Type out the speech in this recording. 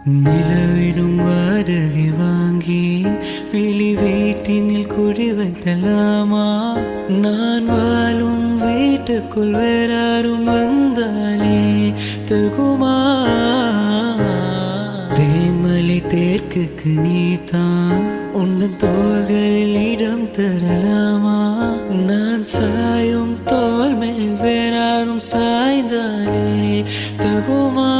நிலவிடும் வாடகை வாங்கி வெளி வீட்டினில் குடி வைத்தலாமா? நான் வாழும் வீட்டுக்குள் வேறாரும் வந்தாலே தகுமா? தேன்மலை தேர்க்குக்கு நீதான் உன் தோள்களில் இடம் தரலாமா? நான் சாயும் தோல் மேல் வேறாரும் சாய்ந்தாலே தகுமா?